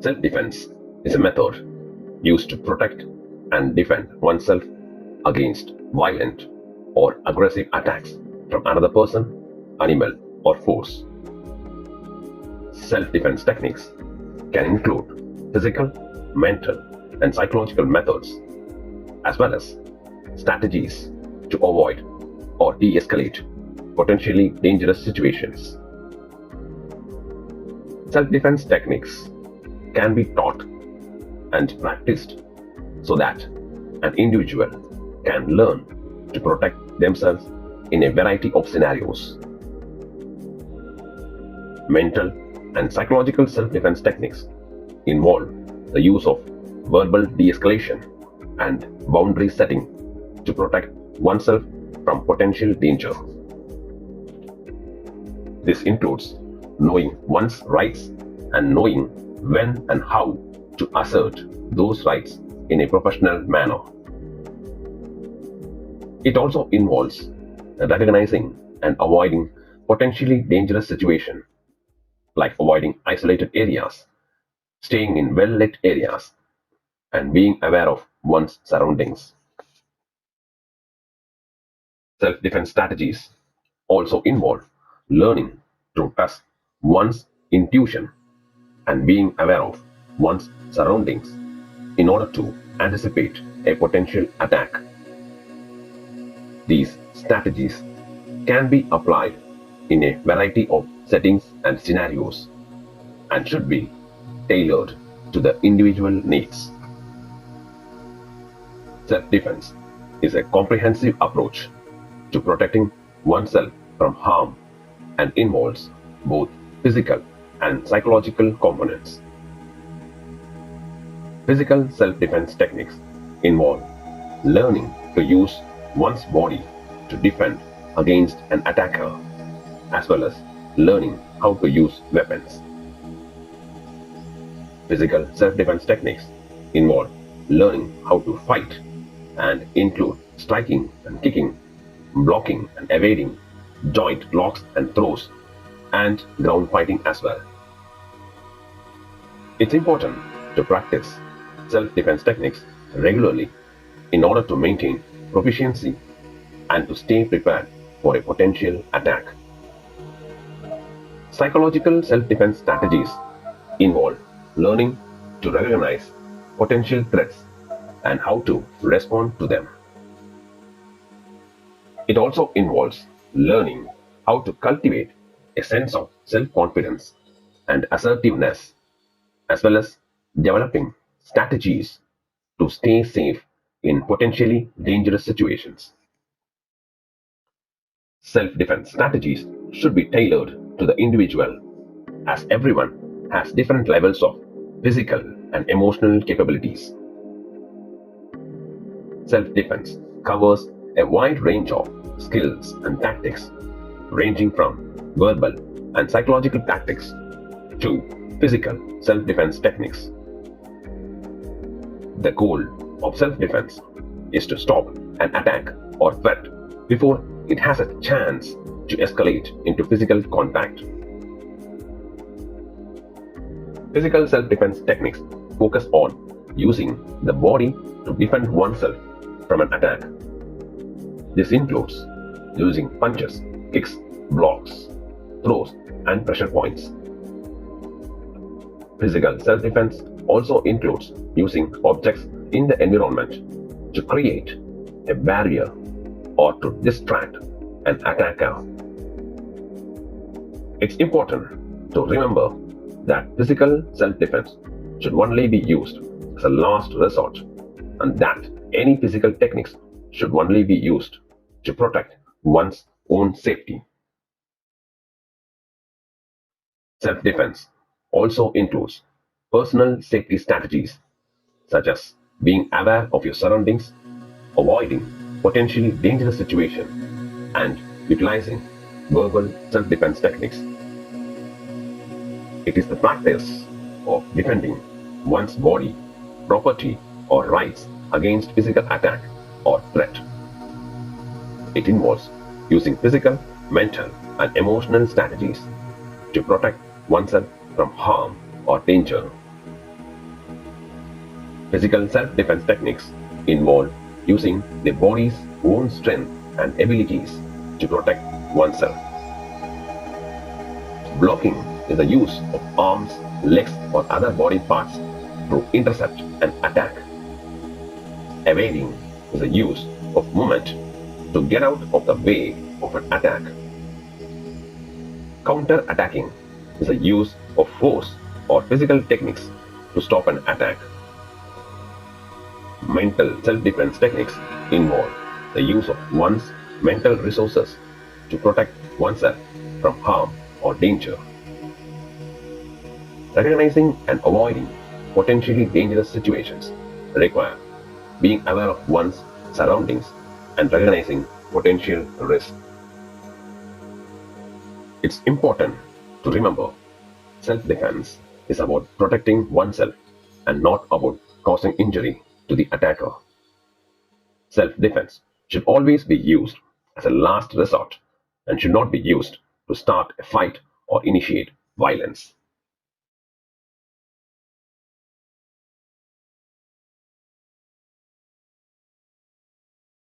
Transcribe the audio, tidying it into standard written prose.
Self-defense is a method used to protect and defend oneself against violent or aggressive attacks from another person, animal, or force. Self-defense techniques can include physical, mental, and psychological methods, as well as strategies to avoid or de escalate potentially dangerous situations. Self defense techniques can be taught and practiced so that an individual can learn to protect themselves in a variety of scenarios. Mental and psychological self defense techniques involve the use of verbal de escalation and boundary setting to protect oneself from potential danger. This includes knowing one's rights and knowing when and how to assert those rights in a professional manner. It also involves recognizing and avoiding potentially dangerous situations, like avoiding isolated areas, staying in well lit areas, and being aware of one's surroundings. Self defense strategies also involve learning to trust one's intuition and being aware of one's surroundings in order to anticipate a potential attack. These strategies can be applied in a variety of settings and scenarios and should be tailored to the individual needs. Self-defense is a comprehensive approach to protecting oneself from harm and involves both physical and psychological components. Physical self-defense techniques involve learning to use one's body to defend against an attacker, as well as learning how to use weapons. Physical self-defense techniques involve learning how to fight and include striking and kicking, blocking and evading, joint locks and throws, and ground fighting as well. It's important to practice self-defense techniques regularly in order to maintain proficiency and to stay prepared for a potential attack. Psychological self-defense strategies involve learning to recognize potential threats and how to respond to them. It also involves learning how to cultivate a sense of self-confidence and assertiveness, as well as developing strategies to stay safe in potentially dangerous situations. Self-defense strategies should be tailored to the individual, as everyone has different levels of physical and emotional capabilities. Self-defense covers a wide range of skills and tactics, ranging from verbal and psychological tactics to physical self-defense techniques. The goal of self-defense is to stop an attack or threat before it has a chance to escalate into physical contact. Physical self-defense techniques focus on using the body to defend oneself from an attack. This includes using punches, kicks, blocks, throws, and pressure points. Physical self-defense also includes using objects in the environment to create a barrier or to distract an attacker. It's important to remember that physical self-defense should only be used as a last resort, and that any physical techniques should only be used to protect one's own safety. Self-defense also includes personal safety strategies, such as being aware of your surroundings, avoiding potentially dangerous situations, and utilizing verbal self-defense techniques. It is the practice of defending one's body, property, or rights against physical attack or threat. It involves using physical, mental, and emotional strategies to protect oneself from harm or danger. Physical self-defense techniques involve using the body's own strength and abilities to protect oneself. Blocking is the use of arms, legs, or other body parts to intercept an attack. Evading is the use of movement to get out of the way of an attack. Counter-attacking is the use of force or physical techniques to stop an attack. Mental self-defense techniques involve the use of one's mental resources to protect oneself from harm or danger. Recognizing and avoiding potentially dangerous situations require being aware of one's surroundings and recognizing potential risk. It's important to remember self-defense is about protecting oneself and not about causing injury to the attacker. Self-defense should always be used as a last resort and should not be used to start a fight or initiate violence.